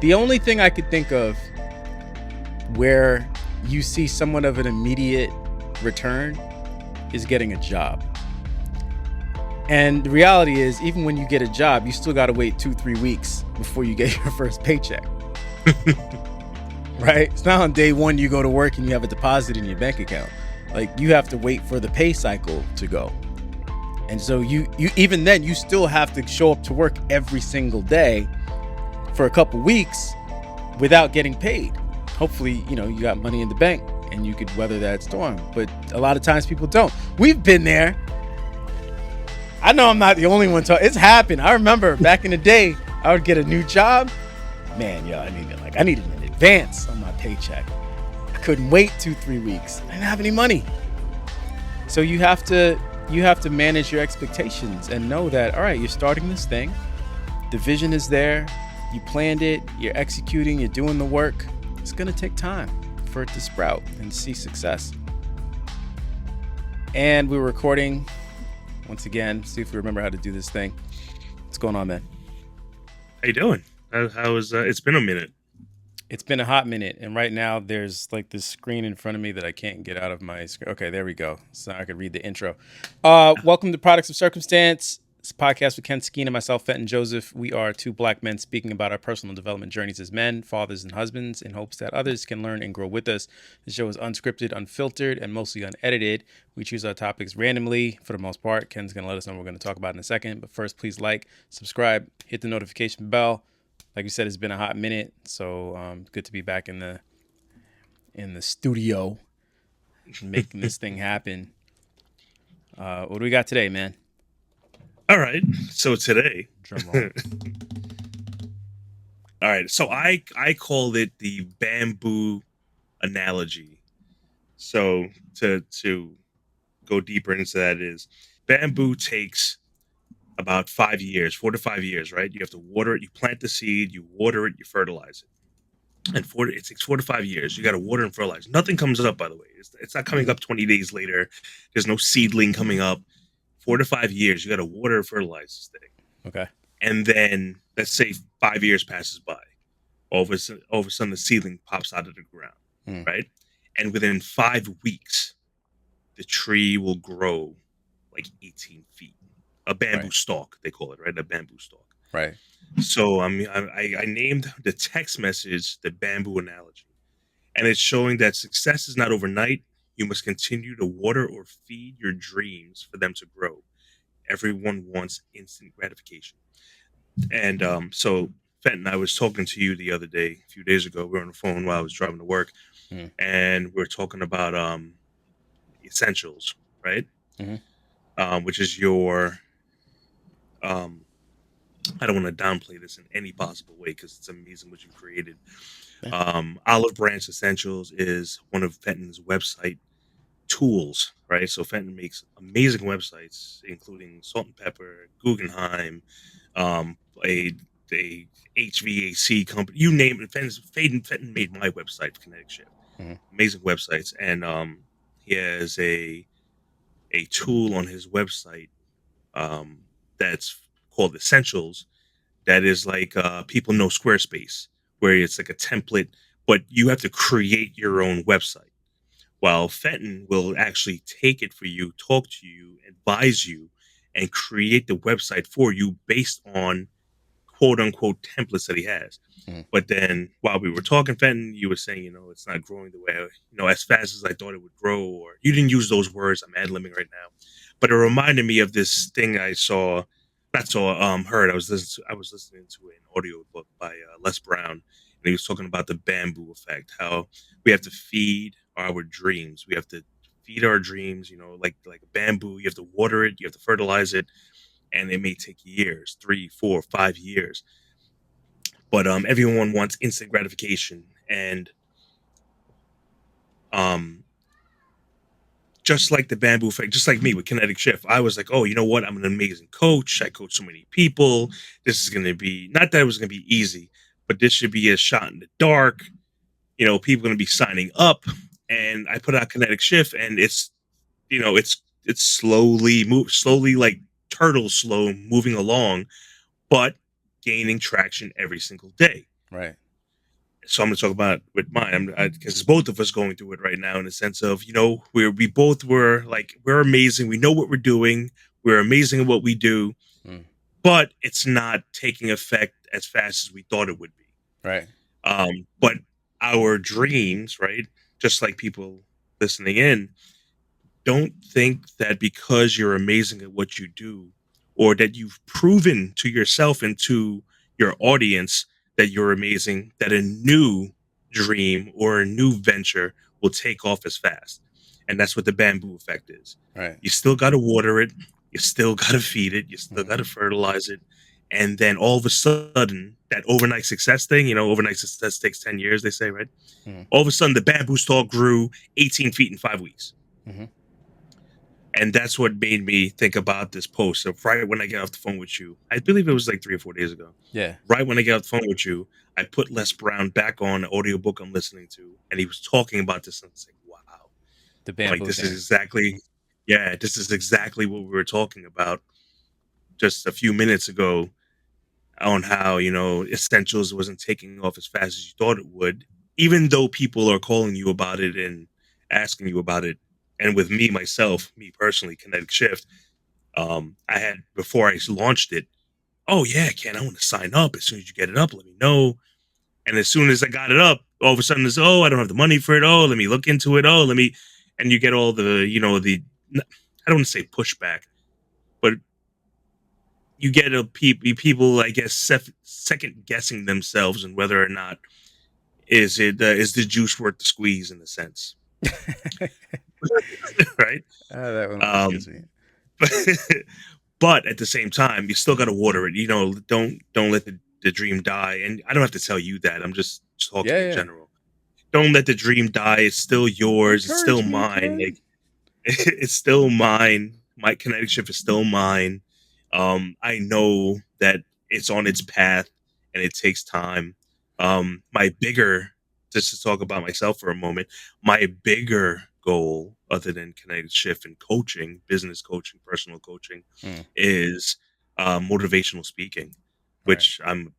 The only thing I could think of where you see somewhat of an immediate return is getting a job. And the reality is, even when you get a job, you still got to wait 2-3 weeks before you get your first paycheck. Right? It's not on day one you go to work and you have a deposit in your bank account. Like, you have to wait for the pay cycle to go. And so you even then, you still have to show up to work every single day for a couple weeks without getting paid. Hopefully, you got money in the bank and you could weather that storm. But a lot of times people don't. We've been there. I know I'm not the only one. It's happened. I remember back in the day, I would get a new job. Man, I needed an advance on my paycheck. I couldn't wait 2-3 weeks. I didn't have any money. So you have to manage your expectations and know that, all right, you're starting this thing. The vision is there. You planned it. You're executing. You're doing the work. It's going to take time for it to sprout and see success. And we're recording once again. See if we remember how to do this thing. What's going on, man? How you doing? How is it's been a minute. It's been a hot minute, and right now there's like this screen in front of me that I can't get out of my screen. Okay, there we go. So I could read the intro. Welcome to Products of Circumstance. It's a podcast with Ken Skeen and myself, Fenton Joseph. We are two black men speaking about our personal development journeys as men, fathers, and husbands in hopes that others can learn and grow with us. The show is unscripted, unfiltered, and mostly unedited. We choose our topics randomly for the most part. Ken's going to let us know what we're going to talk about in a second. But first, please like, subscribe, hit the notification bell. Like you said, it's been a hot minute, so good to be back in the studio making this thing happen. What do we got today, man? All right. So today, Drum roll. all right. So I called it the bamboo analogy. So to go deeper into that is bamboo takes about 5 years, 4 to 5 years, right? You have to water it. You plant the seed, you water it, you fertilize it. And it takes 4 to 5 years. You got to water and fertilize. Nothing comes up, by the way. It's not coming up 20 days later. There's no seedling coming up. 4 to 5 years, you got to water and fertilize this thing. Okay. And then, let's say 5 years passes by. All of a sudden, the seedling pops out of the ground, right? And within 5 weeks, the tree will grow like 18 feet. A bamboo stalk, they call it, right? A bamboo stalk. Right. So I named the text message the bamboo analogy. And it's showing that success is not overnight. You must continue to water or feed your dreams for them to grow. Everyone wants instant gratification. And so, Fenton, I was talking to you the other day, a few days ago. We were on the phone while I was driving to work. And we were talking about essentials, right? Which is your... I don't want to downplay this in any possible way because it's amazing what you created. Olive Branch Essentials is one of Fenton's website tools, right? So Fenton makes amazing websites, including Salt and Pepper, Guggenheim, a HVAC company, you name it. Fenton made my website, Kinetic Shift. Amazing websites, and he has a tool on his website that's called Essentials. That is like people know Squarespace, where it's like a template, but you have to create your own website. While Fenton will actually take it for you, talk to you, advise you, and create the website for you based on quote unquote templates that he has. But then while we were talking, Fenton, you were saying, it's not growing the way, as fast as I thought it would grow, or you didn't use those words. I'm ad-libbing right now. But it reminded me of this thing I saw, heard. I was listening to an audio book by Les Brown, and he was talking about the bamboo effect, how we have to feed our dreams. We have to feed our dreams, like bamboo. You have to water it, you have to fertilize it, and it may take years, 3, 4, 5 years. But everyone wants instant gratification, and just like the bamboo effect, just like me with Kinetic Shift, I was like, oh, you know what? I'm an amazing coach. I coach so many people. This is going to be, not that it was going to be easy, but this should be a shot in the dark. People are going to be signing up. And I put out Kinetic Shift, and it's slowly like turtle slow moving along, but gaining traction every single day. Right. So I'm going to talk about with mine because both of us going through it right now in the sense of, we both were like, we're amazing. We know what we're doing. We're amazing at what we do, Mm. but it's not taking effect as fast as we thought it would be. Right. But our dreams, right? Just like people listening in, don't think that because you're amazing at what you do or that you've proven to yourself and to your audience that you're amazing, that a new dream or a new venture will take off as fast. And that's what the bamboo effect is. Right. You still got to water it, you still got to feed it, you still got to fertilize it. And then all of a sudden, that overnight success thing, overnight success takes 10 years, they say, right? Mhm. All of a sudden, the bamboo stalk grew 18 feet in 5 weeks. Mhm. And that's what made me think about this post. So right when I get off the phone with you, I believe it was like 3 or 4 days ago. Yeah. Right when I get off the phone with you, I put Les Brown back on the audiobook I'm listening to, and he was talking about this, and it's like, wow, The I'm like bamboo this is thing. exactly what we were talking about just a few minutes ago on how Essentials wasn't taking off as fast as you thought it would, even though people are calling you about it and asking you about it. And with me personally, Kinetic Shift, I had before I launched it. Oh yeah, Ken, I want to sign up. As soon as you get it up, let me know. And as soon as I got it up, all of a sudden it's I don't have the money for it. Oh, let me look into it. And you get all the I don't want to say pushback, but you get people, I guess, second guessing themselves and whether or not is the juice worth the squeeze in a sense, right? That one always Um, gets me. but at the same time, you still got to water it. Don't let the dream die. And I don't have to tell you that. I'm just talking in Yeah. general. Don't let the dream die. It's still yours. It's still Encourage me, mine. Ken. Like it's still mine. My Kinetic Shift is still mine. I know that it's on its path and it takes time. Just to talk about myself for a moment, my bigger goal, other than Kinetic Shift and coaching, business coaching, personal coaching, Mm. is motivational speaking, Right. which I'm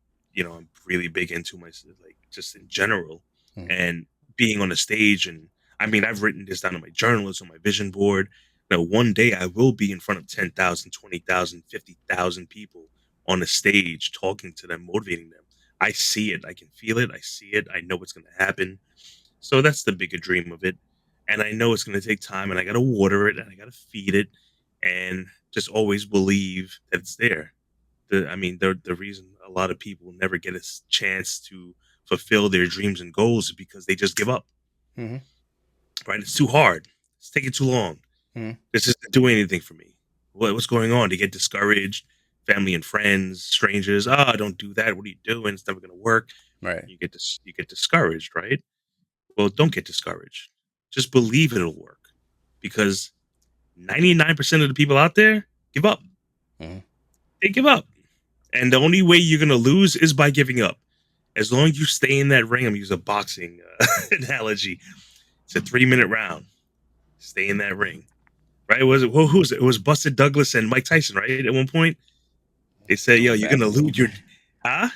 really big into myself, like just in general, Mm. and being on a stage. And I mean, I've written this down on my journal, it's on my vision board. Now, one day I will be in front of 10,000, 20,000, 50,000 people on a stage talking to them, motivating them. I see it. I can feel it. I see it. I know what's going to happen. So that's the bigger dream of it. And I know it's going to take time and I got to water it and I got to feed it and just always believe that it's there. The reason a lot of people never get a chance to fulfill their dreams and goals is because they just give up. Mhm. Right? It's too hard. It's taking too long. Mhm. This isn't doing anything for me. What's going on? They get discouraged. Family and friends, strangers. Don't do that. What are you doing? It's never going to work. Right. You get discouraged, right? Well, don't get discouraged. Just believe it'll work, because 99% of the people out there give up. Mhm. They give up, and the only way you're going to lose is by giving up. As long as you stay in that ring, I'm using a boxing analogy. It's a 3-minute round. Stay in that ring. Right? Who was it? It was Buster Douglas and Mike Tyson, right? At one point, they said, "Yo, you're gonna lose your, huh?"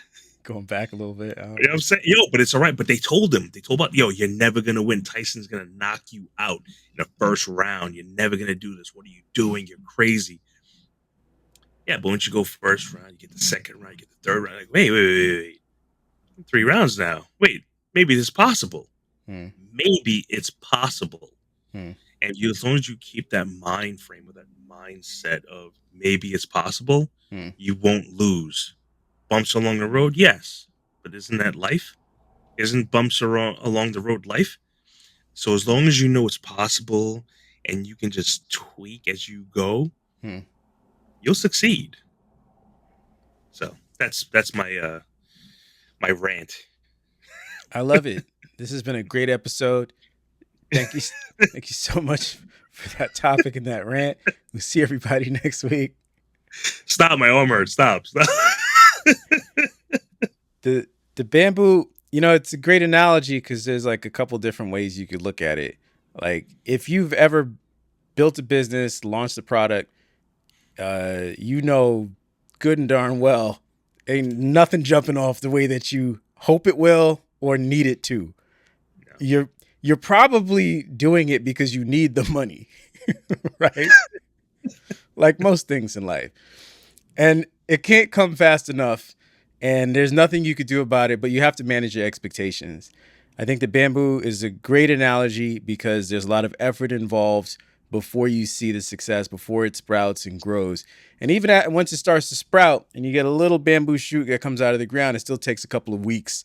Going back a little bit. You know what I'm saying? But it's all right. But they told about, you're never gonna win. Tyson's gonna knock you out in the first round. You're never gonna do this. What are you doing? You're crazy. Yeah, but once you go first round, you get the second round, you get the third round. Like, wait. 3 rounds now. Wait, maybe this is possible. Maybe it's possible. And as long as you keep that mind frame or that mindset of maybe it's possible, you won't lose. Bumps along the road, yes, but isn't that life? Isn't bumps along the road life? So as long as you know it's possible and you can just tweak as you go, you'll succeed. So that's my my rant. I love it. This has been a great episode. Thank you so much for that topic and that rant. We'll see everybody next week. Stop, my arm hurts. Stop. The bamboo, it's a great analogy because there's like a couple different ways you could look at it. Like if you've ever built a business, launched a product, good and darn well, ain't nothing jumping off the way that you hope it will or need it to. Yeah. You're probably doing it because you need the money, right? Like most things in life. And it can't come fast enough, and there's nothing you could do about it, but you have to manage your expectations. I think the bamboo is a great analogy because there's a lot of effort involved before you see the success, before it sprouts and grows. And even once it starts to sprout and you get a little bamboo shoot that comes out of the ground, it still takes a couple of weeks,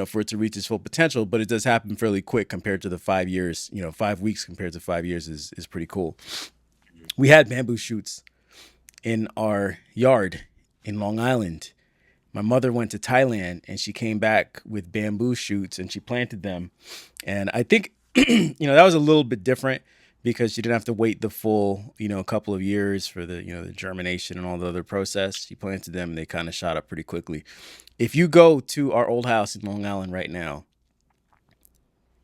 for it to reach its full potential, but it does happen fairly quick compared to the 5 years. 5 weeks compared to 5 years is pretty cool. We had bamboo shoots in our yard in Long Island. My mother went to Thailand and she came back with bamboo shoots and she planted them. And I think, that was a little bit different because she didn't have to wait the full, couple of years for the germination and all the other process. She planted them and they kind of shot up pretty quickly. If you go to our old house in Long Island right now,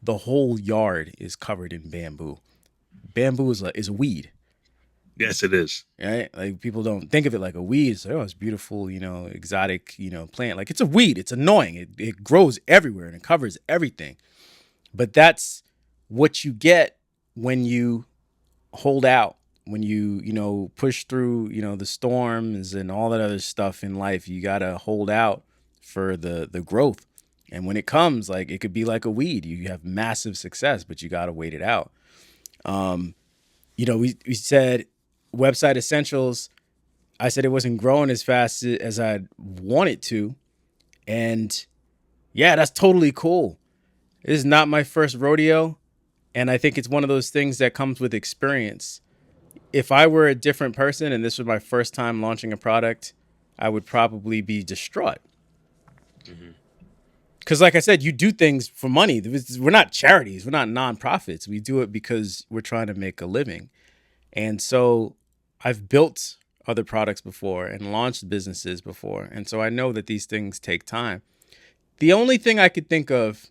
the whole yard is covered in bamboo. Bamboo is a weed. Yes, it is. Right? Like people don't think of it like a weed. It's like, oh, it's beautiful, exotic, plant. Like it's a weed. It's annoying. It grows everywhere and it covers everything. But that's what you get when you hold out, when you push through, the storms and all that other stuff in life. You got to hold out for the growth. And when it comes, like it could be like a weed. You have massive success, but you got to wait it out. We said Website Essentials, I said it wasn't growing as fast as I'd want it to. And yeah, that's totally cool. This is not my first rodeo. And I think it's one of those things that comes with experience. If I were a different person and this was my first time launching a product, I would probably be distraught. Because like I said, you do things for money. We're not charities. We're not nonprofits. We do it because we're trying to make a living. And so I've built other products before and launched businesses before. And so I know that these things take time. The only thing I could think of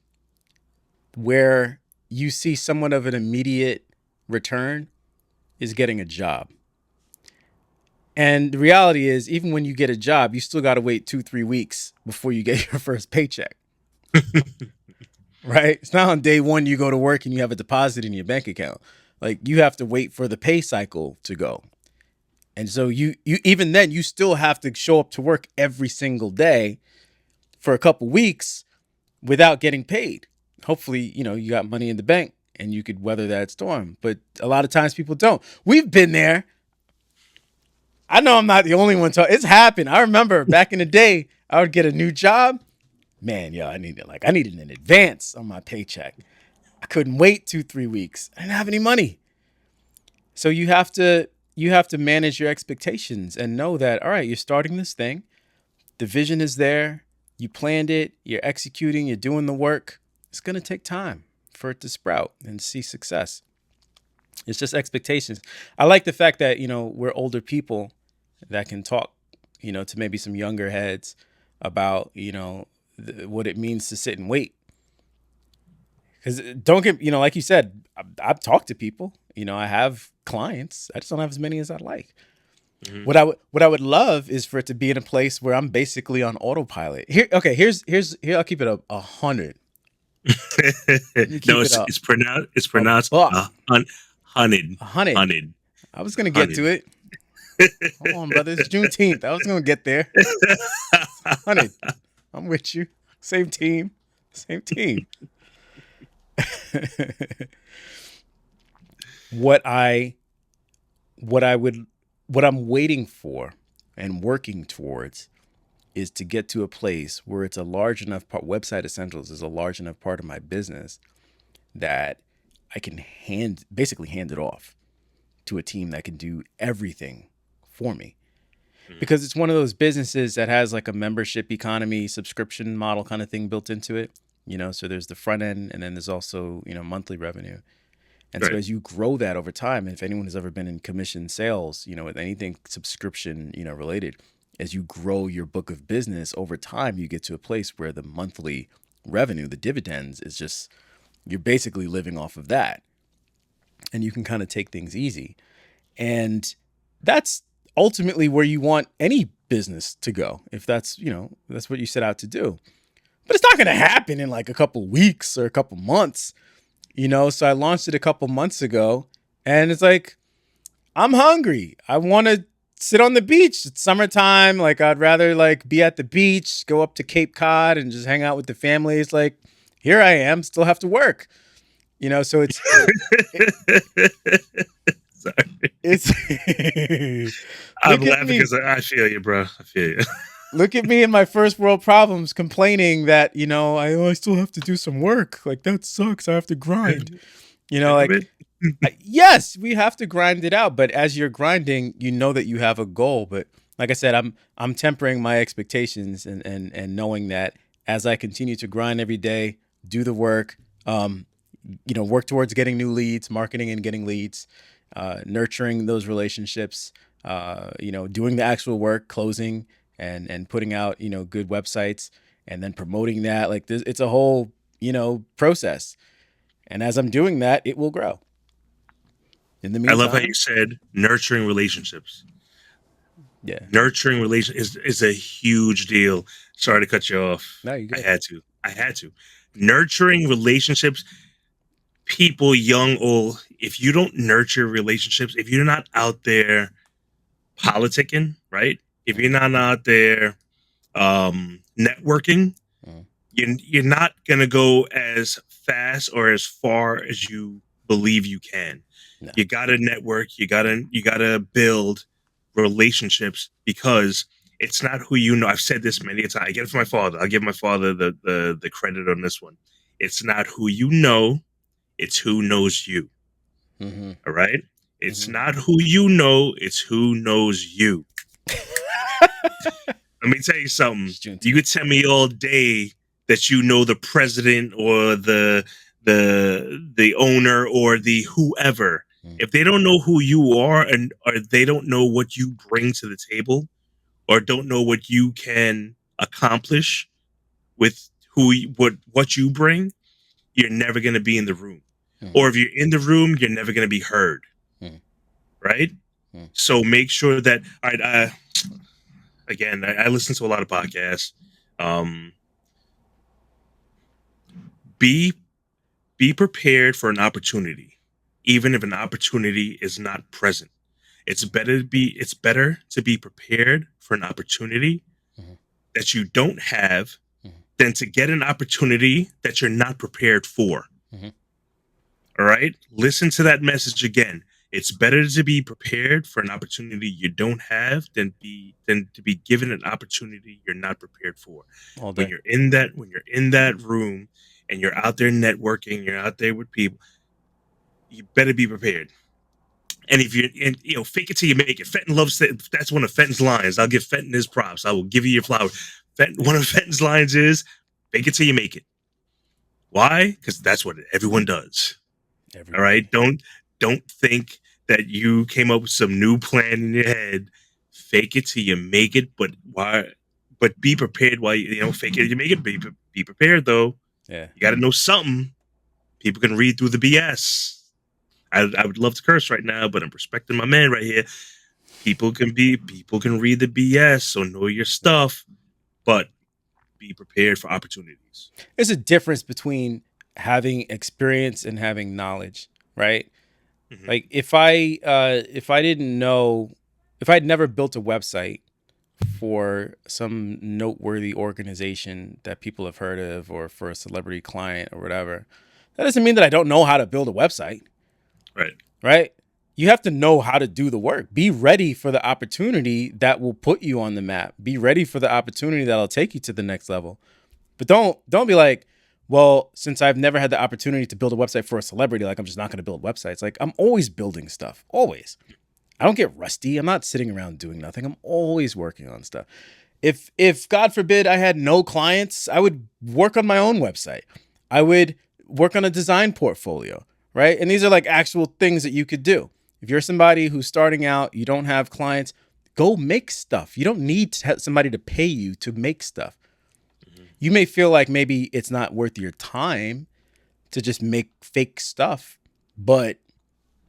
where you see somewhat of an immediate return is getting a job. And the reality is, even when you get a job, you still got to wait 2-3 weeks before you get your first paycheck. Right? It's not on day one you go to work and you have a deposit in your bank account. Like you have to wait for the pay cycle to go. And so you even then you still have to show up to work every single day for a couple weeks without getting paid. Hopefully, you got money in the bank and you could weather that storm. But a lot of times people don't. We've been there. I know I'm not the only one. It's happened. I remember back in the day, I would get a new job. Man, I needed an advance on my paycheck. I couldn't wait 2-3 weeks. I didn't have any money. So you have to manage your expectations and know that, all right, you're starting this thing. The vision is there. You planned it. You're executing. You're doing the work. It's going to take time for it to sprout and see success. It's just expectations. I like the fact that, we're older people that can talk, to maybe some younger heads about, what it means to sit and wait. Because like you said, I've talked to people, I have clients. I just don't have as many as I'd like. Mm-hmm. What I would love is for it to be in a place where I'm basically on autopilot. Here, I'll keep it 100. No, it's pronounced hunted. I was gonna get to it. Hold on, brother. It's Juneteenth. I was gonna get there. 100. I'm with you. Same team. What I'm waiting for and working towards is to get to a place where it's a large enough part. Website Essentials is a large enough part of my business that I can basically hand it off to a team that can do everything for me. Because it's one of those businesses that has like a membership economy subscription model kind of thing built into it, so there's the front end and then there's also, monthly revenue. And right. So as you grow that over time, if anyone has ever been in commission sales, with anything subscription, related, as you grow your book of business over time, you get to a place where the monthly revenue, the dividends is just, you're basically living off of that. And you can kind of take things easy. And that's ultimately where you want any business to go, if that's, that's what you set out to do. but it's not going to happen in like a couple weeks or a couple months, you know? So I launched it a couple months ago, and it's like, I'm hungry. I want to sit on the beach. It's summertime. Like, I'd rather like be at the beach, go up to Cape Cod and just hang out with the family. It's like, here I am, still have to work, you know? So Sorry. it's, I'm look at laughing me. because I feel you, bro. I feel you. Look at me in my first world problems complaining that, you know, I still have to do some work. Like, that sucks. I have to grind. You know, like, Admit. yes, we have to grind it out. But as you're grinding, you know that you have a goal. But like I said, I'm tempering my expectations and knowing that as I continue to grind every day, do the work, you know, work towards getting new leads, marketing and getting leads, nurturing those relationships, you know, doing the actual work, closing and putting out, you know, good websites and then promoting that. Like this, it's a whole, you know, process. And as I'm doing that, it will grow. In the I love how meantime, you said nurturing relationships. yeah. Nurturing relation is a huge deal. Sorry to cut you off. No, you I good. had to. I had to. Nurturing relationships, people, young, old. If you don't nurture relationships, if you're not out there politicking, right? If you're not out there networking, Mm, you're not gonna go as fast or as far as you believe you can. no. You gotta network. You gotta build relationships because it's not who you know. I've said this many a time. I get it from my father. I'll give my father the credit on this one. It's not who you know, it's who knows you. Mm-hmm. All right? It's Mm-hmm. not who you know, it's who knows you. Let me tell you something. It's Juneteenth. You could tell me all day that you know the president or the owner or the whoever. Mm, If they don't know who you are and or they don't know what you bring to the table or don't know what you can accomplish with what you bring, you're never going to be in the room. mm, Or if you're in the room, you're never going to be heard, mm, right? mm. So make sure that all right, again, I listen to a lot of podcasts. Um, be be prepared for an opportunity, even if an opportunity is not present. It's better to be prepared for an opportunity Mhm. that you don't have Mhm. than to get an opportunity that you're not prepared for. Mhm. All right? Listen to that message again. It's better to be prepared for an opportunity you don't have than to be given an opportunity you're not prepared for. All When day. you're in that room and you're out there networking, you're out there with people, you better be prepared. And if you and you know, fake it till you make it. Fenton loves that. That's one of Fenton's lines. I'll give Fenton his props. I will give you your flower. One of Fenton's lines is fake it till you make it. Why? Because that's what everyone does. All right. Everybody. Don't think that you came up with some new plan in your head. Fake it till you make it. But why? But be prepared while you fake it till you make it. Be prepared though. Yeah. You got to know something. People can read through the BS. I would love to curse right now, but I'm respecting my man right here. People can read the BS, so know your stuff, but be prepared for opportunities. There's a difference between having experience and having knowledge, right? Hmm. Like if I didn't know, if I'd never built a website for some noteworthy organization that people have heard of or for a celebrity client or whatever, that doesn't mean that I don't know how to build a website, Right. right? You have to know how to do the work. Be ready for the opportunity that will put you on the map. Be ready for the opportunity that'll take you to the next level. But don't be like, well, since I've never had the opportunity to build a website for a celebrity, like I'm just not going to build websites. Like I'm always building stuff, always. I don't get rusty. I'm not sitting around doing nothing. I'm always working on stuff. If God forbid I had no clients, I would work on my own website. I would work on a design portfolio, right? And these are like actual things that you could do. If you're somebody who's starting out, you don't have clients, go make stuff. You don't need to have somebody to pay you to make stuff. Hmm. You may feel like maybe it's not worth your time to just make fake stuff, but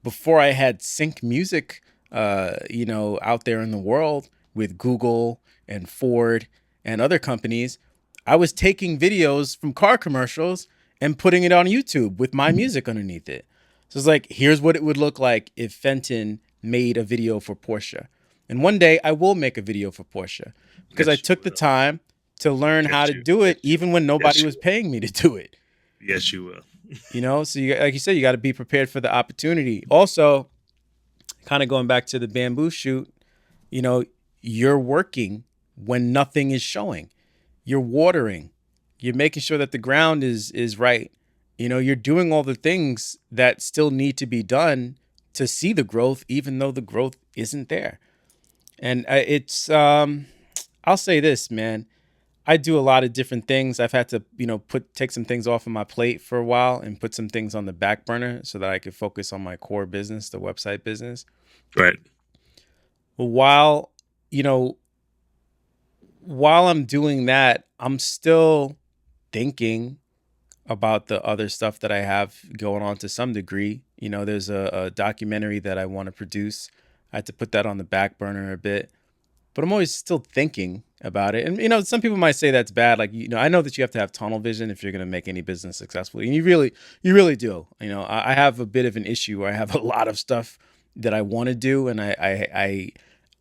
before I had sync music, out there in the world with Google and Ford and other companies, I was taking videos from car commercials and putting it on YouTube with my music underneath it. So it's like, here's what it would look like if Fenton made a video for Porsche. And one day I will make a video for Porsche because I Yes, you took the will. time to learn how Yes, to you. do Yes, it, you. even when nobody Yes, you was will. paying me to do it. Yes, you will. So like you said, you got to be prepared for the opportunity. Also, kind of going back to the bamboo shoot, you know, you're working when nothing is showing. You're watering. You're making sure that the ground is right. You're doing all the things that still need to be done to see the growth, even though the growth isn't there. And it's I'll say this, man. I do a lot of different things. I've had to, take some things off of my plate for a while and put some things on the back burner so that I could focus on my core business, the website business. Right. But you know, while I'm doing that, I'm still thinking about the other stuff that I have going on to some degree. There's a documentary that I want to produce. I had to put that on the back burner a bit, but I'm always still thinking about it. And some people might say that's bad. Like, I know that you have to have tunnel vision if you're going to make any business successful, and you really do. I have a bit of an issue where I have a lot of stuff that I want to do, and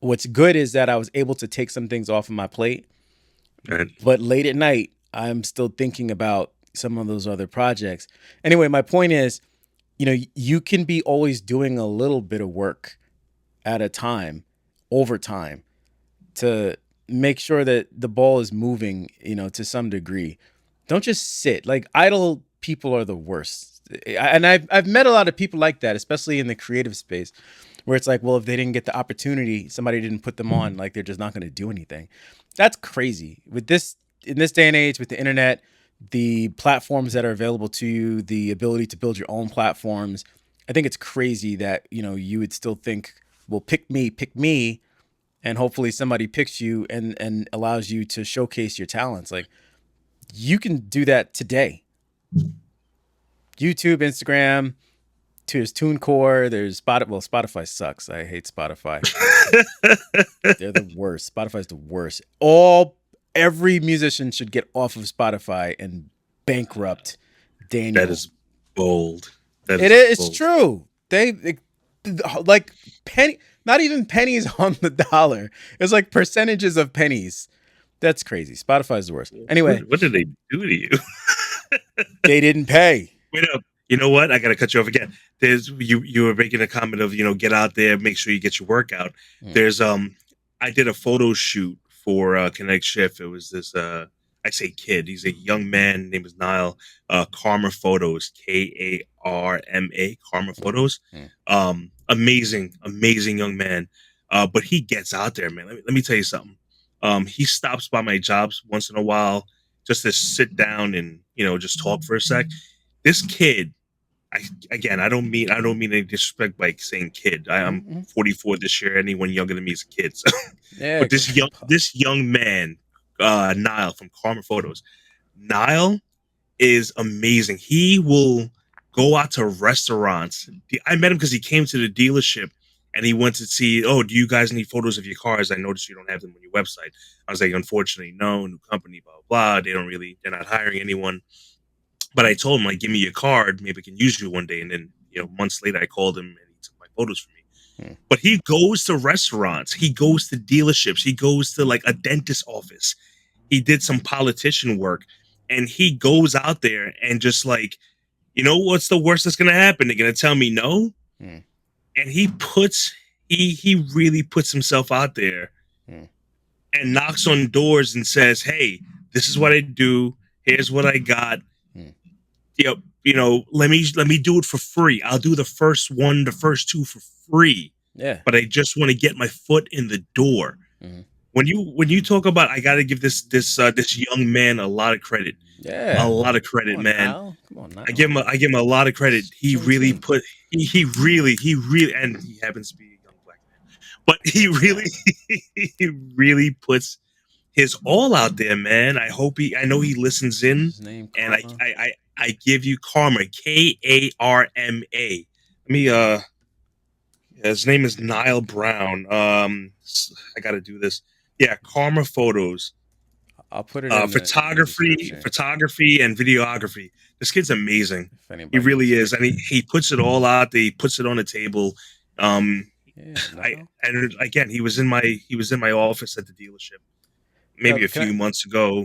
what's good is that I was able to take some things off of my plate, Right. but late at night, I'm still thinking about some of those other projects. Anyway, my point is, you can be always doing a little bit of work at a time, over time, to make sure that the ball is moving, to some degree. Don't just sit. Like, idle people are the worst. And I've met a lot of people like that, especially in the creative space, where it's like, well, if they didn't get the opportunity, somebody didn't put them on, like they're just not going to do anything. That's crazy. In this day and age, with the internet, the platforms that are available to you, the ability to build your own platforms, I think it's crazy that, you would still think, well, pick me, and hopefully somebody picks you and allows you to showcase your talents. Like, you can do that today. YouTube, Instagram, there's TuneCore, there's Spotify. Well, Spotify sucks. I hate Spotify. They're the worst. Spotify's the worst. Every musician should get off of Spotify and bankrupt Daniel. That is bold. That It is is. It's bold. true. Like penny, not even pennies on the dollar. It's like percentages of pennies. That's crazy. Spotify's the worst. Anyway, What did they do to you? they didn't pay. Wait up. You know what? I gotta cut you off again. There's you were making a comment of get out there, make sure you get your workout. There's I did a photo shoot for Connect Shift. It was this I say kid. He's a young man. Name is Nile. Karma Photos. Karma. Karma Photos. Amazing young man. But he gets out there, man. Let me tell you something. He stops by my jobs once in a while just to sit down and just talk for a sec. This kid, I don't mean any disrespect by saying kid. I'm 44 this year. Anyone younger than me is a kid. So. Yeah. But this young man, Nile from Karma Photos, Nile is amazing. He will go out to restaurants. I met him because he came to the dealership and he went to see, oh, do you guys need photos of your cars? I noticed you don't have them on your website. I was like, unfortunately, no, new company, blah, blah, blah. They're not hiring anyone. But I told him, like, give me your card. Maybe I can use you one day. And then, months later, I called him and he took my photos for me. But he goes to restaurants. He goes to dealerships. He goes to, like, a dentist office. He did some politician work. And he goes out there and just, like, what's the worst that's going to happen? They're going to tell me no? And he really puts himself out there and knocks on doors and says, hey, this is what I do. Here's what I got. Let me do it for free. I'll do the first one, the first two for free. Yeah. But I just want to get my foot in the door. When you talk about, I got to give this young man a lot of credit. Yeah. A lot of credit, man. Come on, Nile. I give him a lot of credit. He really, and he happens to be a young black man, but he really puts his all out there, man. I know he listens in, and I give you Karma, Karma. Let me his name is Nile Brown. I got to do this. Yeah, Karma Photos. I'll put it in the description photography, and videography. This kid's amazing. if He anybody really wants is, to. and he puts it all out. He puts it on the table. Um, Yeah, I no. and again, he was in my office at the dealership Yo, maybe a can I? few months ago,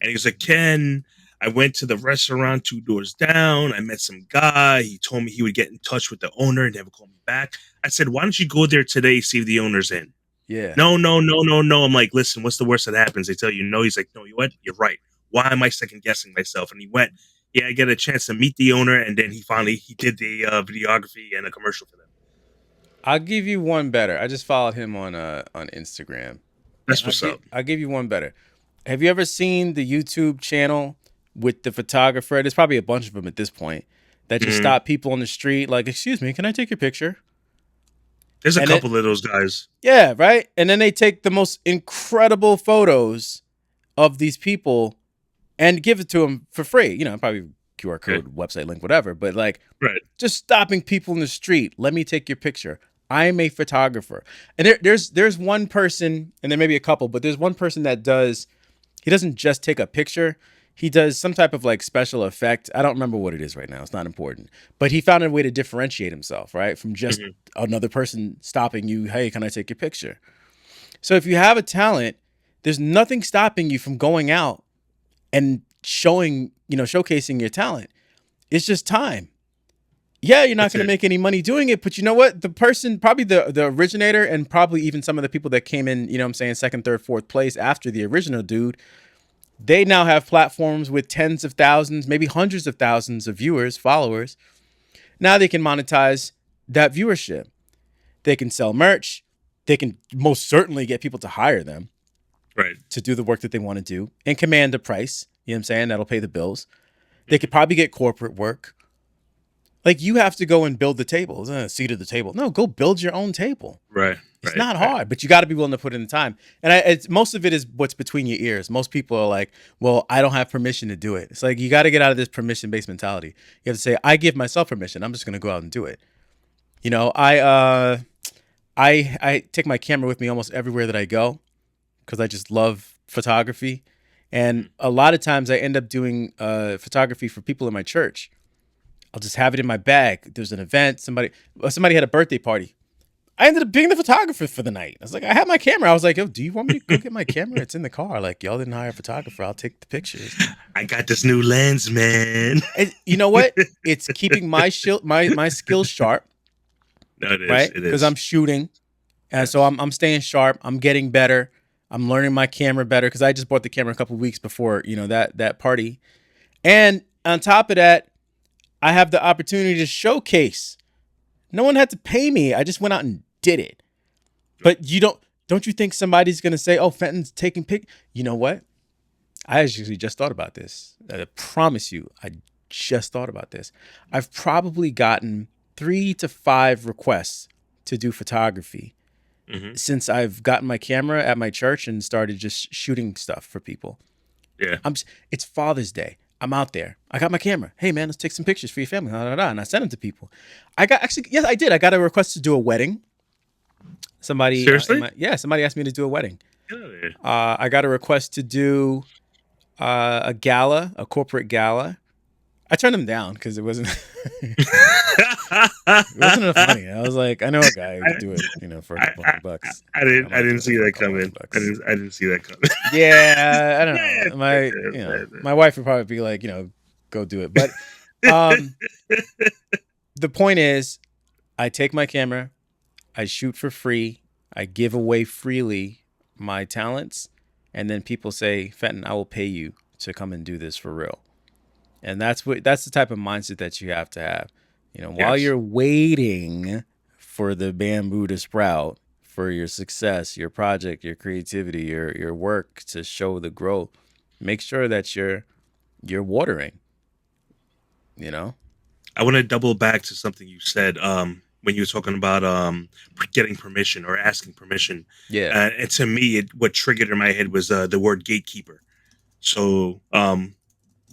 and he was like, "Ken, I went to the restaurant 2 doors down. I met some guy. He told me he would get in touch with the owner and never call me back." I said, "Why don't you go there today, see if the owner's in?" Yeah, No, no, no, no, no. I'm like, listen, what's the worst that happens? They tell you no. He's like, no, you what? You're right. Why am I second guessing myself? And he went, yeah, I get a chance to meet the owner, and then he did the videography and a commercial for them. I'll give you one better. I just followed him on Instagram, and That's what's up. I'll give you one better. Have you ever seen the YouTube channel with the photographer? There's probably a bunch of them at this point that just Mhm. stop people on the street, like, "Excuse me, can I take your picture?" There's a And it, couple of those guys. yeah, right. And then they take the most incredible photos of these people and give it to them for free. You know, probably QR Okay. code, website link, whatever. But like, Right. just stopping people in the street. Let me take your picture. I'm a photographer, and there's one person, and there may be a couple, but there's one person that does. He doesn't just take a picture. He does some type of like special effect. I don't remember what it is right now. It's not important. But he found a way to differentiate himself, right? From just Hmm. another person stopping you, "Hey, can I take your picture?" So if you have a talent, there's nothing stopping you from going out and showcasing your talent. It's just time. Yeah, you're not That's going to it. make any money doing it, but you know what? The person, probably the originator, and probably even some of the people that came in, what I'm saying, second, third, fourth place after the original dude, they now have platforms with tens of thousands, maybe hundreds of thousands of viewers, followers. Now they can monetize that viewership. They can sell merch. They can most certainly get people to hire them Right. to do the work that they want to do and command a price. You know what I'm saying? That'll pay the bills. They could probably get corporate work. Like, you have to go and build the table. Seat at the table. No, go build your own table. Right. It's Right. not Right. hard, but you got to be willing to put in the time. And most of it is what's between your ears. Most people are like, "Well, I don't have permission to do it." It's like, you got to get out of this permission-based mentality. You have to say, "I give myself permission. I'm just going to go out and do it." You know, I take my camera with me almost everywhere that I go because I just love photography. And a lot of times I end up doing photography for people in my church. I'll just have it in my bag. There's an event, somebody had a birthday party. I ended up being the photographer for the night. I was like, I had my camera. I was like, "Yo, do you want me to go get my camera? It's in the car." Like, y'all didn't hire a photographer. I'll take the pictures. I got this new lens, man. And you know what? It's keeping my skills sharp, No, it is. right? It Because is. I'm shooting, and so I'm staying sharp. I'm getting better. I'm learning my camera better because I just bought the camera a couple weeks before that party. And on top of that, I have the opportunity to showcase. No one had to pay me. I just went out and did it. But don't you think somebody's gonna say, "Oh, Fenton's taking pic"? You know what? I actually just thought about this. I promise you, I just thought about this. I've probably gotten 3 to 5 requests to do photography Hmm. since I've gotten my camera at my church and started just shooting stuff for people. Yeah. It's Father's Day. I'm out there. I got my camera. "Hey man, let's take some pictures for your family." Da, da, da. And I sent them to people. Yes, I did. I got a request to do a wedding. Somebody, Seriously? somebody asked me to do a wedding. Get out of here. I got a request to do a gala, a corporate gala. I turned them down because it wasn't it wasn't enough money. I was like, I know a guy who could do it, for a couple $100. I didn't. might I do didn't it see for a that couple coming. $100. I didn't see that coming. Yeah, I don't Yeah, know. My yeah. my wife would probably be like, go do it. But um, the point is, I take my camera, I shoot for free, I give away freely my talents, and then people say, "Fenton, I will pay you to come and do this for real." And that's the type of mindset that you have to have. While Yes. you're waiting for the bamboo to sprout, for your success, your project, your creativity, your work to show the growth, make sure that you're watering, you know? I want to double back to something you said when you were talking about getting permission or asking permission. Yeah. And to me, what triggered in my head was the word gatekeeper. So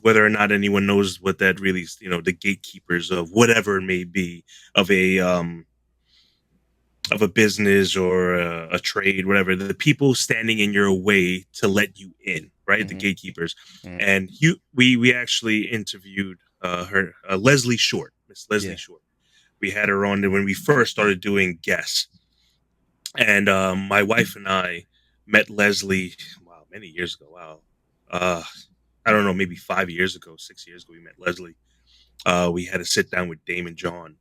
whether or not anyone knows what that really is, the gatekeepers of whatever it may be of a business or a trade, whatever, the people standing in your way to let you in, right? The Mhm. gatekeepers. Mhm. And we actually interviewed her, Leslie Short, Miss Leslie Yeah. Short. We had her on there when we first started doing guests, and my wife and I met Leslie. Wow, many years ago. Wow, uh, I don't know, maybe 5 years ago, 6 years ago, we met Leslie. We had a sit down with Damon John,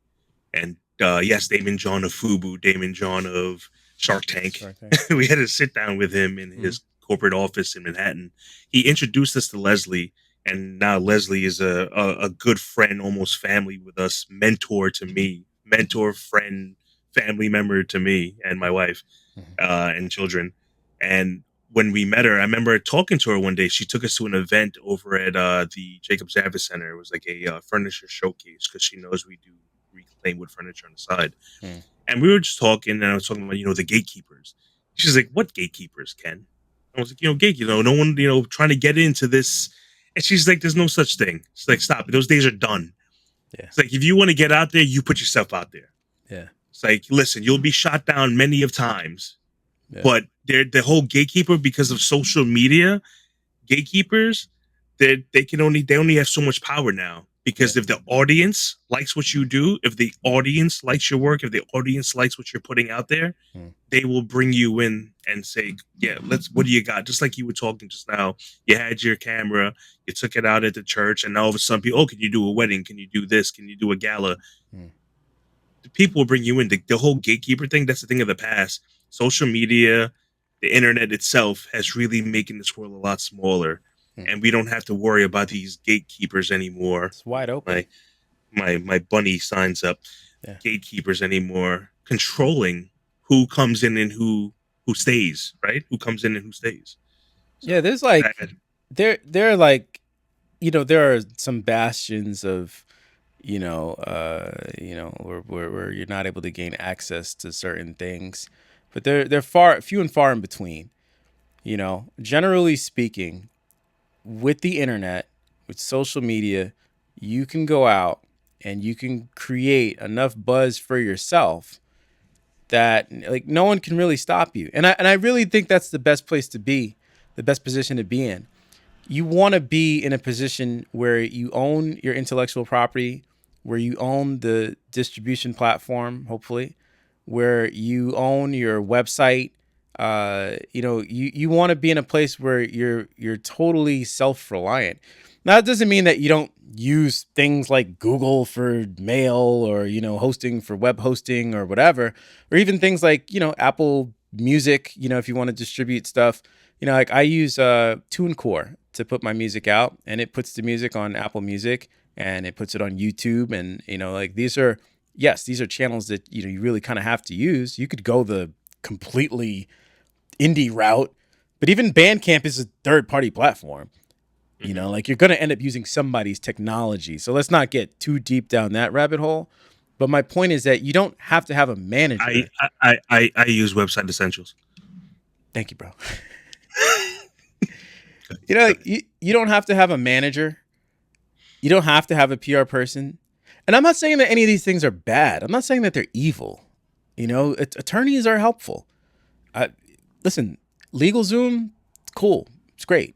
and yes, Damon John of Fubu, Damon John of Shark Tank. Shark Tank. We had to sit down with him in Mhm. his corporate office in Manhattan. He introduced us to Leslie, and now Leslie is a good friend, almost family with us, mentor to me, mentor, friend, family member to me and my wife Mhm. and children. And when we met her, I remember talking to her one day. She took us to an event over at the Jacob Zavits Center. It was like a furniture showcase because she knows we do reclaim wood furniture on the side. Mm. And we were just talking, and I was talking about, the gatekeepers. She's like, "What gatekeepers, Ken?" I was like, no one, trying to get into this. And she's like, "There's no such thing." She's like, "Stop it. Those days are done." Yeah. It's like, if you want to get out there, you put yourself out there. Yeah. It's like, listen, you'll be shot down many of times, Yeah. but they're the whole gatekeeper because of social media. Gatekeepers, they only have so much power now because Yeah. if the audience likes what you do, if the audience likes your work, if the audience likes what you're putting out there, Mm. they will bring you in and say, "Yeah, what do you got?" Just like you were talking just now, you had your camera, you took it out at the church, and all of a sudden, people, "Oh, can you do a wedding? Can you do this? Can you do a gala?" Mm. The people will bring you in. The whole gatekeeper thing, that's the thing of the past. Social media, the internet itself has really making this world a lot smaller. Mm. And we don't have to worry about these gatekeepers anymore. It's wide open. My bunny signs up. Yeah. Gatekeepers anymore, controlling who comes in and who stays, right? Who comes in and who stays. So Yeah, there's like that, there are like, there are some bastions of, where you're not able to gain access to certain things, but they're few and far in between. Generally speaking, with the internet, with social media, you can go out and you can create enough buzz for yourself that like no one can really stop you. And I really think that's the best place to be, the best position to be in. You want to be in a position where you own your intellectual property, where you own the distribution platform, hopefully, where you own your website. You want to be in a place where you're totally self-reliant. Now, that doesn't mean that you don't use things like Google for mail or, hosting for web hosting or whatever, or even things like, Apple Music, if you want to distribute stuff. Like I use TuneCore to put my music out, and it puts the music on Apple Music and it puts it on YouTube. And, like these are channels that, you really kind of have to use. You could go the completely indie route, but even Bandcamp is a third party platform. Like you're going to end up using somebody's technology. So let's not get too deep down that rabbit hole. But my point is that you don't have to have a manager. I use Website Essentials. Thank you, bro. You don't have to have a manager. You don't have to have a PR person. And I'm not saying that any of these things are bad. I'm not saying that they're evil. Attorneys are helpful. Listen, LegalZoom, cool. It's great.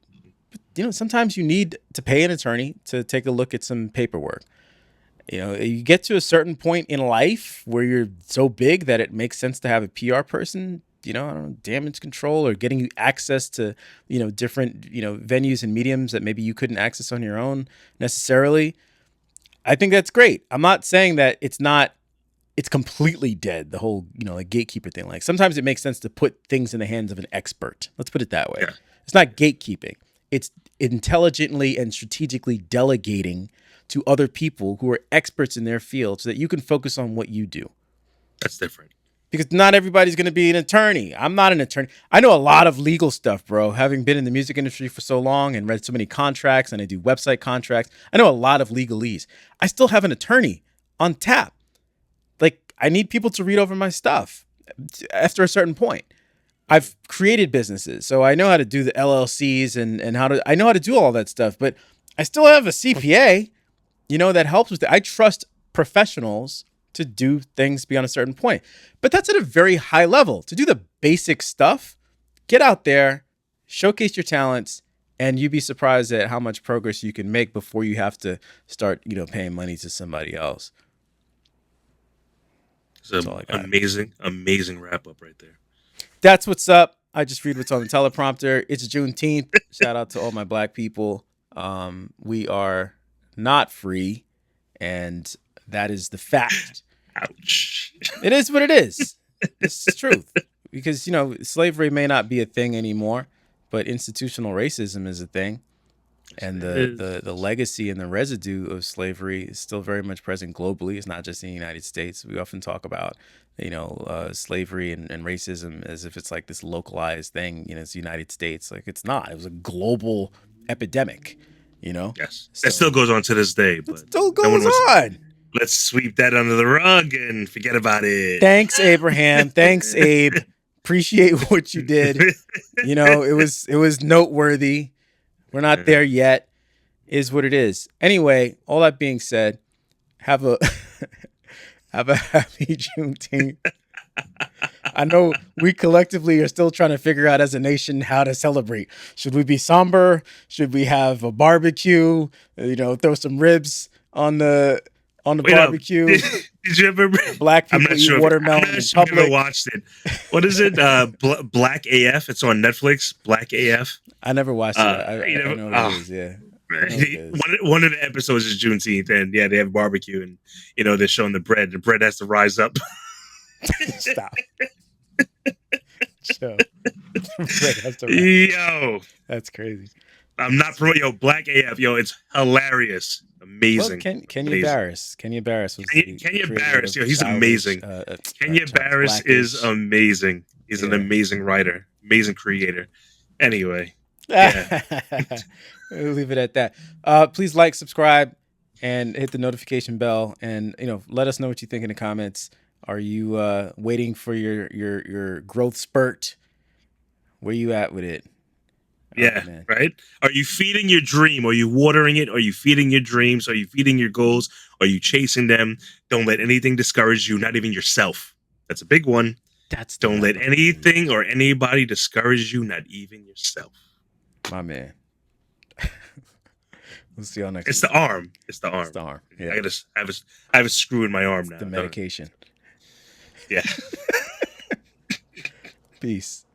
But, sometimes you need to pay an attorney to take a look at some paperwork. You get to a certain point in life where you're so big that it makes sense to have a PR person, I don't know, damage control or getting you access to, different, venues and mediums that maybe you couldn't access on your own necessarily. I think that's great. I'm not saying that it's completely dead, the whole, like gatekeeper thing. Like sometimes it makes sense to put things in the hands of an expert. Let's put it that way. Yeah. It's not gatekeeping. It's intelligently and strategically delegating to other people who are experts in their field so that you can focus on what you do. That's different. Because not everybody's going to be an attorney. I'm not an attorney. I know a lot of legal stuff, bro. Having been in the music industry for so long and read so many contracts, and I do website contracts, I know a lot of legalese. I still have an attorney on tap. Like, I need people to read over my stuff after a certain point. I've created businesses, so I know how to do the LLCs and I know how to do all that stuff, but I still have a CPA, that helps with it. I trust professionals to do things beyond a certain point. But that's at a very high level. To do the basic stuff, get out there, showcase your talents, And you'd be surprised at how much progress you can make before you have to start, paying money to somebody else. It's That's an all I got. amazing wrap up right there. That's what's up. I just read what's on the teleprompter. It's Juneteenth. Shout out to all my black people. We are not free, and that is the fact. Ouch. It is what it is. It's the truth. Because, slavery may not be a thing anymore, but institutional racism is a thing. And the legacy and the residue of slavery is still very much present globally. It's not just in the United States. We often talk about, slavery and racism as if it's like this localized thing. It's the United States. Like, it's not. It was a global epidemic. Yes, So, that still goes on to this day. But it still goes on. Let's sweep that under the rug and forget about it. Thanks, Abraham. Thanks, Abe. Appreciate what you did. It was noteworthy. We're not there yet. Is what it is. Anyway, all that being said, have a happy Juneteenth. I know we collectively are still trying to figure out as a nation how to celebrate. Should we be somber? Should we have a barbecue? Throw some ribs on the barbecue. Did you ever? Black people eat watermelon in public. I've never watched it. What is it? Black AF. It's on Netflix. Black AF. I never watched it. I know what it is. Yeah. One of the episodes is Juneteenth, and they have a barbecue, and they're showing the bread. The bread has to rise up. Stop. Chill. Yo, that's crazy. I'm not promoting. Black AF. It's hilarious. Amazing. Well, Kenya Barris. Kenya Barris was Kenya Barris. He's amazing. Kenya Barris is amazing. He's an amazing writer, amazing creator. Anyway, we'll leave it at that. Please like, subscribe, and hit the notification bell, and let us know what you think in the comments. Are you waiting for your growth spurt? Where you at with it? Yeah, right? Are you feeding your dream? Are you watering it? Are you feeding your dreams? Are you feeding your goals? Are you chasing them? Don't let anything discourage you, not even yourself. That's a big one. Don't let anything or anybody discourage you, not even yourself. My man. We'll see y'all next week. The arm. It's the arm. Yeah. I have a screw in my arm now. The medication. Yeah. Peace.